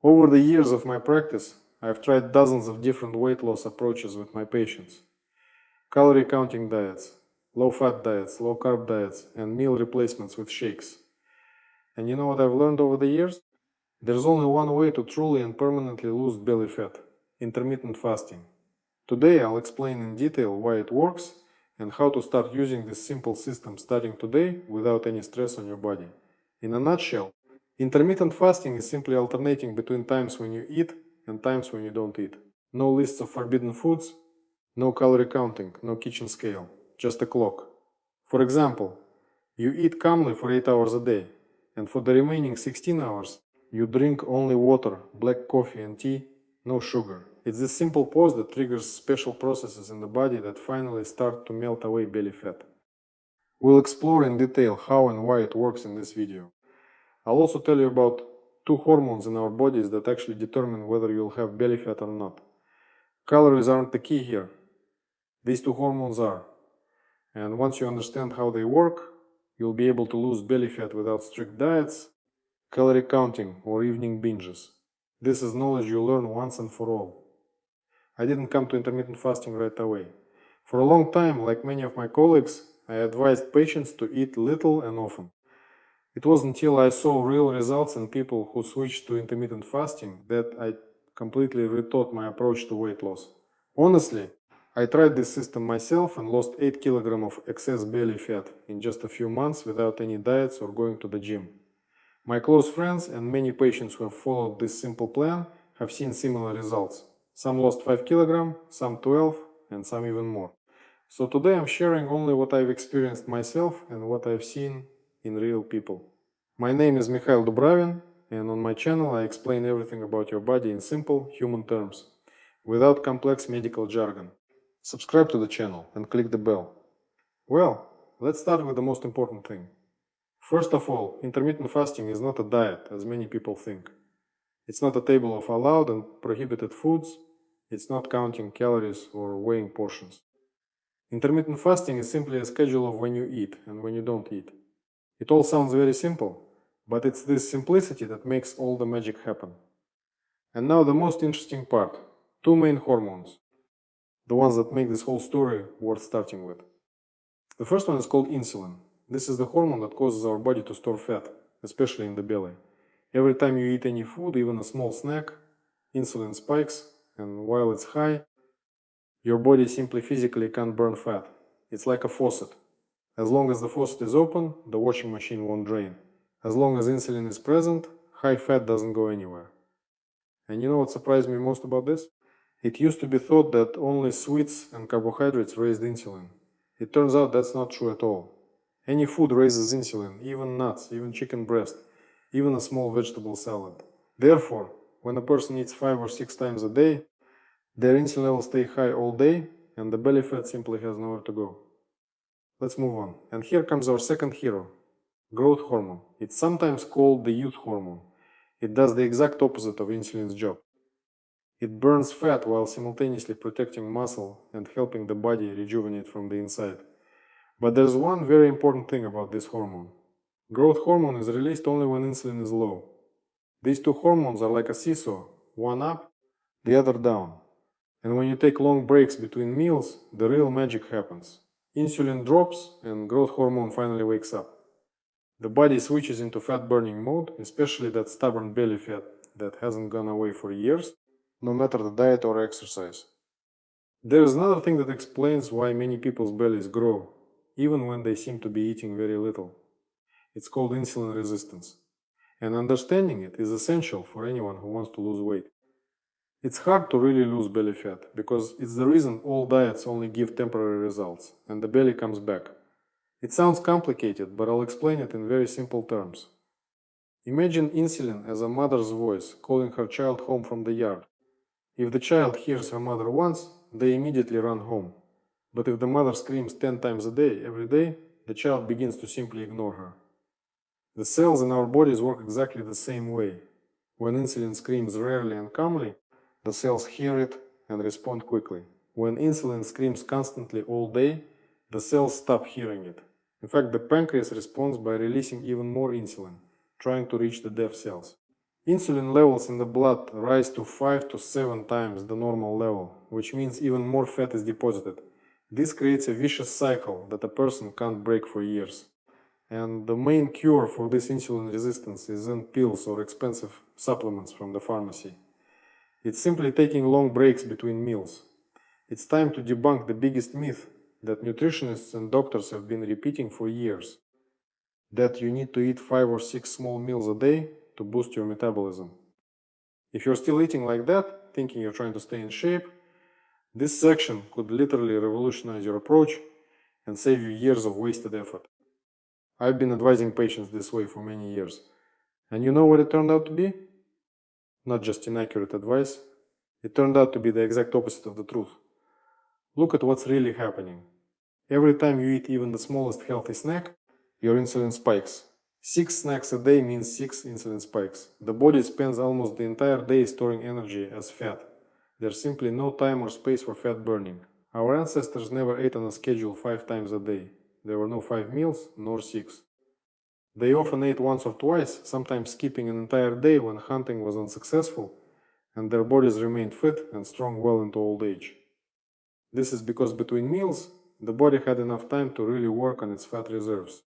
Over the years of my practice, I've tried dozens of different weight loss approaches with my patients. Calorie counting diets, low-fat diets, low-carb diets, and meal replacements with shakes. And you know what I've learned over the years? There's only one way to truly and permanently lose belly fat: intermittent fasting. Today I'll explain in detail why it works and how to start using this simple system starting today without any stress on your body. In a nutshell, intermittent fasting is simply alternating between times when you eat and times when you don't eat. No lists of forbidden foods, no calorie counting, no kitchen scale, just a clock. For example, you eat calmly for 8 hours a day, and for the remaining 16 hours, you drink only water, black coffee and tea, no sugar. It's this simple pause that triggers special processes in the body that finally start to melt away belly fat. We'll explore in detail how and why it works in this video. I'll also tell you about two hormones in our bodies that actually determine whether you'll have belly fat or not. Calories aren't the key here. These two hormones are. And once you understand how they work, you'll be able to lose belly fat without strict diets, calorie counting, or evening binges. This is knowledge you learn once and for all. I didn't come to intermittent fasting right away. For a long time, like many of my colleagues, I advised patients to eat little and often. It wasn't until I saw real results in people who switched to intermittent fasting that I completely rethought my approach to weight loss. Honestly, I tried this system myself and lost 8 kg of excess belly fat in just a few months without any diets or going to the gym. My close friends and many patients who have followed this simple plan have seen similar results. Some lost 5 kg, some 12, and some even more. So today I'm sharing only what I've experienced myself and what I've seen in real people. My name is Mikhail Dubravin, and on my channel I explain everything about your body in simple human terms, without complex medical jargon. Subscribe to the channel and click the bell. Well, let's start with the most important thing. First of all, intermittent fasting is not a diet, as many people think. It's not a table of allowed and prohibited foods. It's not counting calories or weighing portions. Intermittent fasting is simply a schedule of when you eat and when you don't eat. It all sounds very simple, but it's this simplicity that makes all the magic happen. And now the most interesting part: two main hormones. The ones that make this whole story worth starting with. The first one is called insulin. This is the hormone that causes our body to store fat, especially in the belly. Every time you eat any food, even a small snack, insulin spikes, and while it's high, your body simply physically can't burn fat. It's like a faucet. As long as the faucet is open, the washing machine won't drain. As long as insulin is present, high fat doesn't go anywhere. And you know what surprised me most about this? It used to be thought that only sweets and carbohydrates raised insulin. It turns out that's not true at all. Any food raises insulin, even nuts, even chicken breast, even a small vegetable salad. Therefore, when a person eats 5 or 6 times a day, their insulin levels stay high all day, and the belly fat simply has nowhere to go. Let's move on. And here comes our second hero, growth hormone. It's sometimes called the youth hormone. It does the exact opposite of insulin's job. It burns fat while simultaneously protecting muscle and helping the body rejuvenate from the inside. But there's one very important thing about this hormone. Growth hormone is released only when insulin is low. These two hormones are like a seesaw, one up, the other down. And when you take long breaks between meals, the real magic happens. Insulin drops and growth hormone finally wakes up. The body switches into fat burning mode, especially that stubborn belly fat that hasn't gone away for years, no matter the diet or exercise. There is another thing that explains why many people's bellies grow, even when they seem to be eating very little. It's called insulin resistance. And understanding it is essential for anyone who wants to lose weight. It's hard to really lose belly fat, because it's the reason all diets only give temporary results, and the belly comes back. It sounds complicated, but I'll explain it in very simple terms. Imagine insulin as a mother's voice calling her child home from the yard. If the child hears her mother once, they immediately run home. But if the mother screams 10 times a day, every day, the child begins to simply ignore her. The cells in our bodies work exactly the same way. When insulin screams rarely and calmly, the cells hear it and respond quickly. When insulin screams constantly all day, the cells stop hearing it. In fact, the pancreas responds by releasing even more insulin, trying to reach the deaf cells. Insulin levels in the blood rise to 5 to 7 times the normal level, which means even more fat is deposited. This creates a vicious cycle that a person can't break for years. And the main cure for this insulin resistance isn't pills or expensive supplements from the pharmacy. It's simply taking long breaks between meals. It's time to debunk the biggest myth that nutritionists and doctors have been repeating for years, that you need to eat 5 or 6 small meals a day to boost your metabolism. If you're still eating like that, thinking you're trying to stay in shape, this section could literally revolutionize your approach and save you years of wasted effort. I've been advising patients this way for many years. And you know what it turned out to be? Not just inaccurate advice. It turned out to be the exact opposite of the truth. Look at what's really happening. Every time you eat even the smallest healthy snack, your insulin spikes. 6 snacks a day means 6 insulin spikes. The body spends almost the entire day storing energy as fat. There's simply no time or space for fat burning. Our ancestors never ate on a schedule 5 times a day. There were no 5 meals, nor 6. They often ate once or twice, sometimes skipping an entire day when hunting was unsuccessful, and their bodies remained fit and strong well into old age. This is because between meals, the body had enough time to really work on its fat reserves.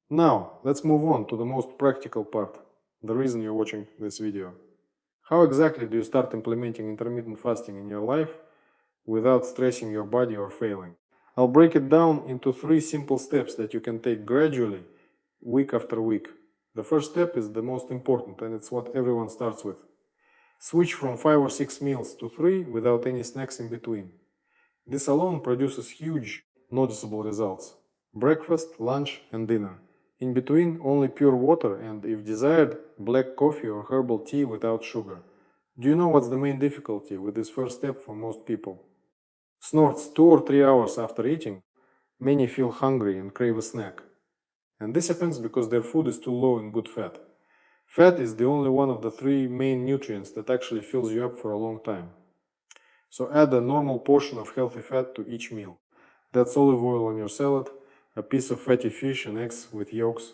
Now, let's move on to the most practical part, the reason you're watching this video. How exactly do you start implementing intermittent fasting in your life without stressing your body or failing? I'll break it down into 3 simple steps that you can take gradually, week after week. The first step is the most important, and it's what everyone starts with. Switch from 5 or 6 meals to 3 without any snacks in between. This alone produces huge, noticeable results. Breakfast, lunch, and dinner. In between, only pure water and, if desired, black coffee or herbal tea without sugar. Do you know what's the main difficulty with this first step for most people? Snorts 2 or 3 hours after eating, many feel hungry and crave a snack. And this happens because their food is too low in good fat. Fat is the only one of the 3 main nutrients that actually fills you up for a long time. So add a normal portion of healthy fat to each meal. That's olive oil on your salad, a piece of fatty fish and eggs with yolks,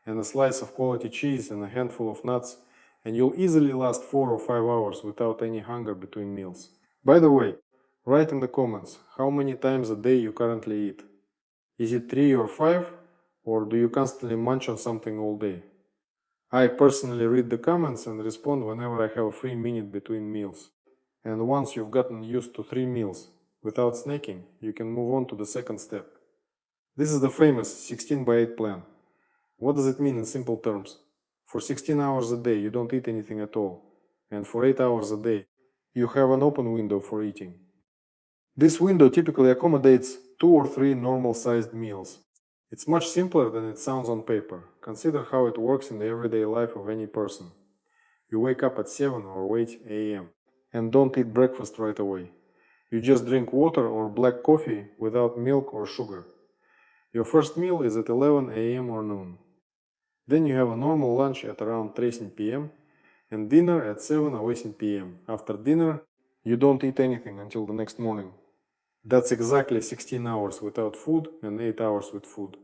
and a slice of quality cheese and a handful of nuts, and you'll easily last 4 or 5 hours without any hunger between meals. By the way, write in the comments how many times a day you currently eat. Is it 3 or 5, or do you constantly munch on something all day? I personally read the comments and respond whenever I have a free minute between meals. And once you've gotten used to 3 meals without snacking, you can move on to the second step. This is the famous 16/8 plan. What does it mean in simple terms? For 16 hours a day, you don't eat anything at all. And for 8 hours a day, you have an open window for eating. This window typically accommodates 2 or 3 normal-sized meals. It's much simpler than it sounds on paper. Consider how it works in the everyday life of any person. You wake up at 7 or 8 a.m. and don't eat breakfast right away. You just drink water or black coffee without milk or sugar. Your first meal is at 11 a.m. or noon. Then you have a normal lunch at around 3 p.m. and dinner at 7 or 8 p.m. After dinner, you don't eat anything until the next morning. That's exactly 16 hours without food and 8 hours with food.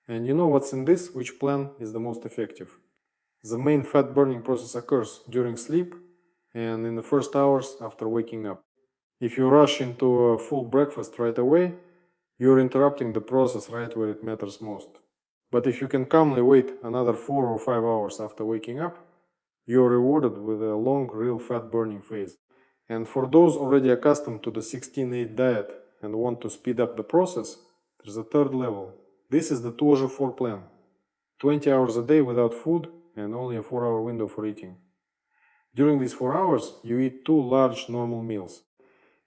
And you know what's in this? Which plan is the most effective? The main fat burning process occurs during sleep and in the first hours after waking up. If you rush into a full breakfast right away, you're interrupting the process right where it matters most. But if you can calmly wait another 4 or 5 hours after waking up, you're rewarded with a long real fat burning phase. And for those already accustomed to the 16/8 diet and want to speed up the process, there's a third level. This is the 2-4 plan. 20 hours a day without food and only a 4-hour window for eating. During these 4 hours, you eat 2 large normal meals.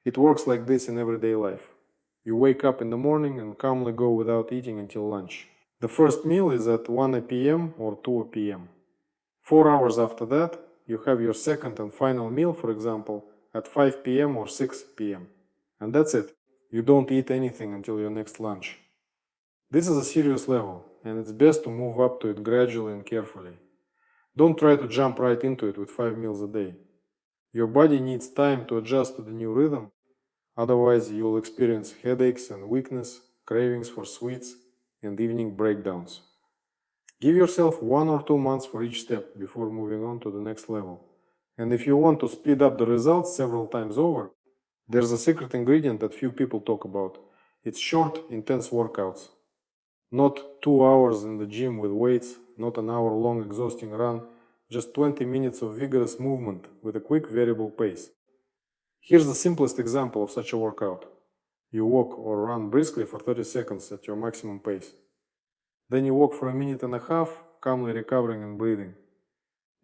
It works like this in everyday life. You wake up in the morning and calmly go without eating until lunch. The first meal is at 1 p.m. or 2 p.m. 4 hours after that, you have your second and final meal, for example, at 5 p.m. or 6 p.m. And that's it. You don't eat anything until your next lunch. This is a serious level, and it's best to move up to it gradually and carefully. Don't try to jump right into it with 5 meals a day. Your body needs time to adjust to the new rhythm, otherwise you'll experience headaches and weakness, cravings for sweets, and evening breakdowns. Give yourself 1 or 2 months for each step before moving on to the next level. And if you want to speed up the results several times over, there's a secret ingredient that few people talk about. It's short, intense workouts. Not 2 hours in the gym with weights, not an hour-long exhausting run, just 20 minutes of vigorous movement with a quick variable pace. Here's the simplest example of such a workout. You walk or run briskly for 30 seconds at your maximum pace. Then you walk for a minute and a half, calmly recovering and breathing.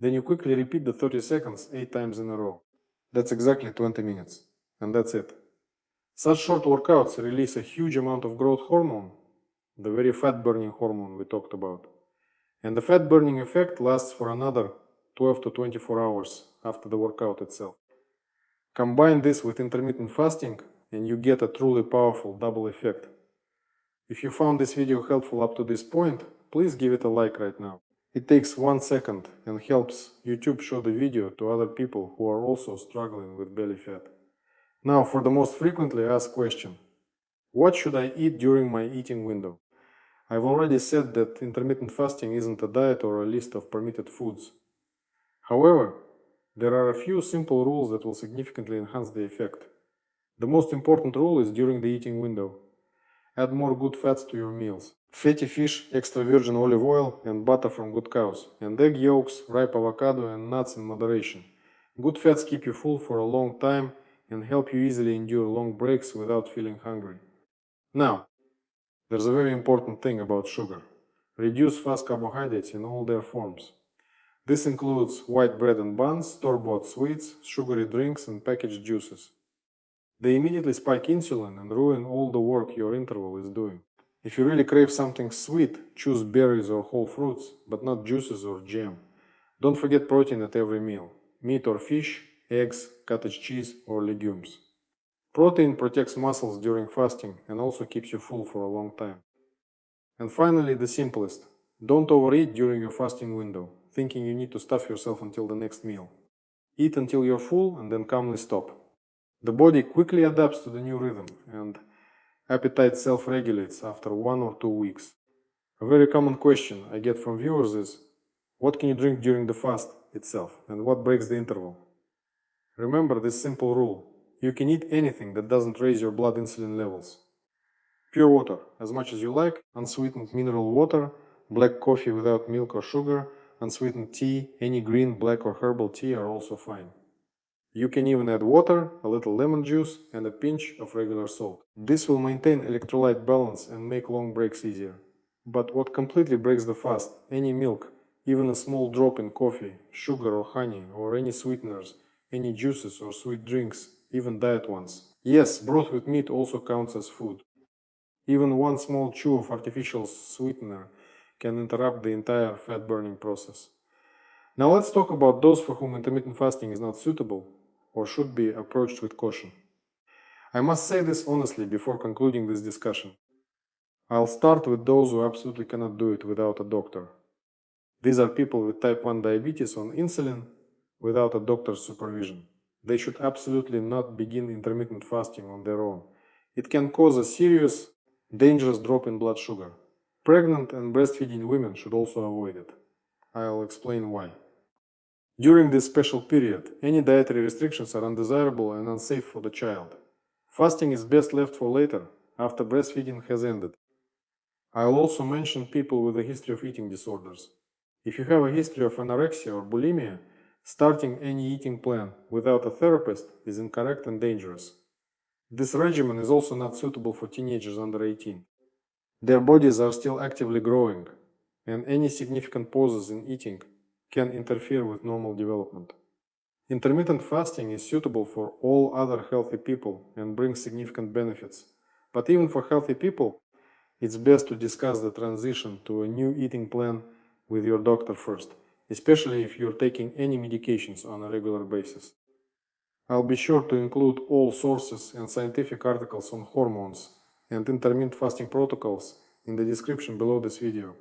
Then you quickly repeat the 30 seconds 8 times in a row. That's exactly 20 minutes. And that's it. Such short workouts release a huge amount of growth hormone, the very fat-burning hormone we talked about. And the fat-burning effect lasts for another 12 to 24 hours after the workout itself. Combine this with intermittent fasting and you get a truly powerful double effect. If you found this video helpful up to this point, please give it a like right now. It takes 1 second and helps YouTube show the video to other people who are also struggling with belly fat. Now for the most frequently asked question. What should I eat during my eating window? I've already said that intermittent fasting isn't a diet or a list of permitted foods. However, there are a few simple rules that will significantly enhance the effect. The most important rule is during the eating window. Add more good fats to your meals. Fatty fish, extra virgin olive oil and butter from good cows, and egg yolks, ripe avocado and nuts in moderation. Good fats keep you full for a long time and help you easily endure long breaks without feeling hungry. Now, there's a very important thing about sugar. Reduce fast carbohydrates in all their forms. This includes white bread and buns, store-bought sweets, sugary drinks and packaged juices. They immediately spike insulin and ruin all the work your interval is doing. If you really crave something sweet, choose berries or whole fruits, but not juices or jam. Don't forget protein at every meal. Meat or fish, eggs, cottage cheese or legumes. Protein protects muscles during fasting and also keeps you full for a long time. And finally, the simplest. Don't overeat during your fasting window, thinking you need to stuff yourself until the next meal. Eat until you're full and then calmly stop. The body quickly adapts to the new rhythm and appetite self-regulates after 1 or 2 weeks. A very common question I get from viewers is, what can you drink during the fast itself and what breaks the interval? Remember this simple rule. You can eat anything that doesn't raise your blood insulin levels. Pure water, as much as you like, unsweetened mineral water, black coffee without milk or sugar, unsweetened tea, any green, black or herbal tea are also fine. You can even add water, a little lemon juice and a pinch of regular salt. This will maintain electrolyte balance and make long breaks easier. But what completely breaks the fast, any milk, even a small drop in coffee, sugar or honey, or any sweeteners, any juices or sweet drinks, even diet ones. Yes, broth with meat also counts as food. Even one small chew of artificial sweetener can interrupt the entire fat burning process. Now let's talk about those for whom intermittent fasting is not suitable or should be approached with caution. I must say this honestly before concluding this discussion. I'll start with those who absolutely cannot do it without a doctor. These are people with type 1 diabetes on insulin without a doctor's supervision. They should absolutely not begin intermittent fasting on their own. It can cause a serious, dangerous drop in blood sugar. Pregnant and breastfeeding women should also avoid it. I'll explain why. During this special period, any dietary restrictions are undesirable and unsafe for the child. Fasting is best left for later, after breastfeeding has ended. I'll also mention people with a history of eating disorders. If you have a history of anorexia or bulimia, starting any eating plan without a therapist is incorrect and dangerous. This regimen is also not suitable for teenagers under 18. Their bodies are still actively growing, and any significant pauses in eating can interfere with normal development. Intermittent fasting is suitable for all other healthy people and brings significant benefits. But even for healthy people, it's best to discuss the transition to a new eating plan with your doctor first, especially if you're taking any medications on a regular basis. I'll be sure to include all sources and scientific articles on hormones and intermittent fasting protocols in the description below this video.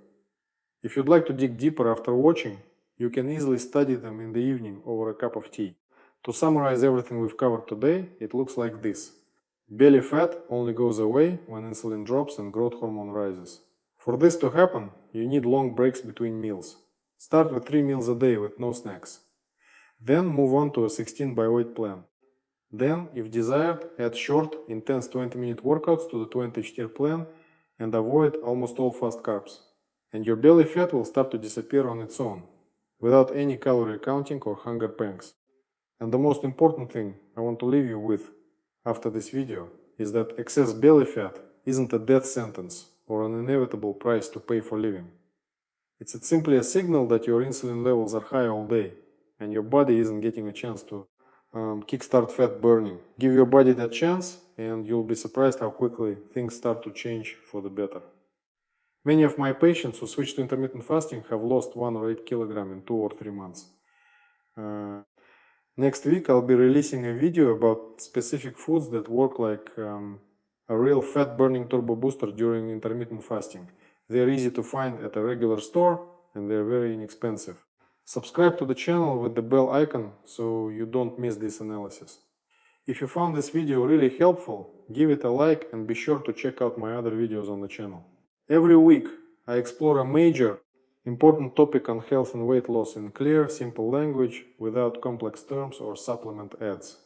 If you'd like to dig deeper after watching, you can easily study them in the evening over a cup of tea. To summarize everything we've covered today, it looks like this. Belly fat only goes away when insulin drops and growth hormone rises. For this to happen, you need long breaks between meals. Start with 3 meals a day with no snacks. Then move on to a 16 by weight plan. Then, if desired, add short, intense 20-minute workouts to the 24 plan and avoid almost all fast carbs. And your belly fat will start to disappear on its own, without any calorie counting or hunger pangs. And the most important thing I want to leave you with after this video is that excess belly fat isn't a death sentence or an inevitable price to pay for living. It's simply a signal that your insulin levels are high all day and your body isn't getting a chance to kickstart fat burning. Give your body that chance and you'll be surprised how quickly things start to change for the better. Many of my patients who switch to intermittent fasting have lost 1 or 8 kilograms in 2 or 3 months. Next week I'll be releasing a video about specific foods that work like a real fat burning turbo booster during intermittent fasting. They're easy to find at a regular store and they're very inexpensive. Subscribe to the channel with the bell icon so you don't miss this analysis. If you found this video really helpful, give it a like and be sure to check out my other videos on the channel. Every week I explore a major, important topic on health and weight loss in clear, simple language without complex terms or supplement ads.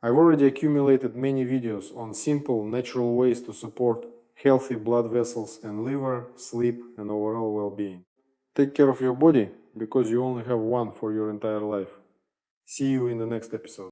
I've already accumulated many videos on simple, natural ways to support healthy blood vessels and liver, sleep, and overall well-being. Take care of your body because you only have one for your entire life. See you in the next episode.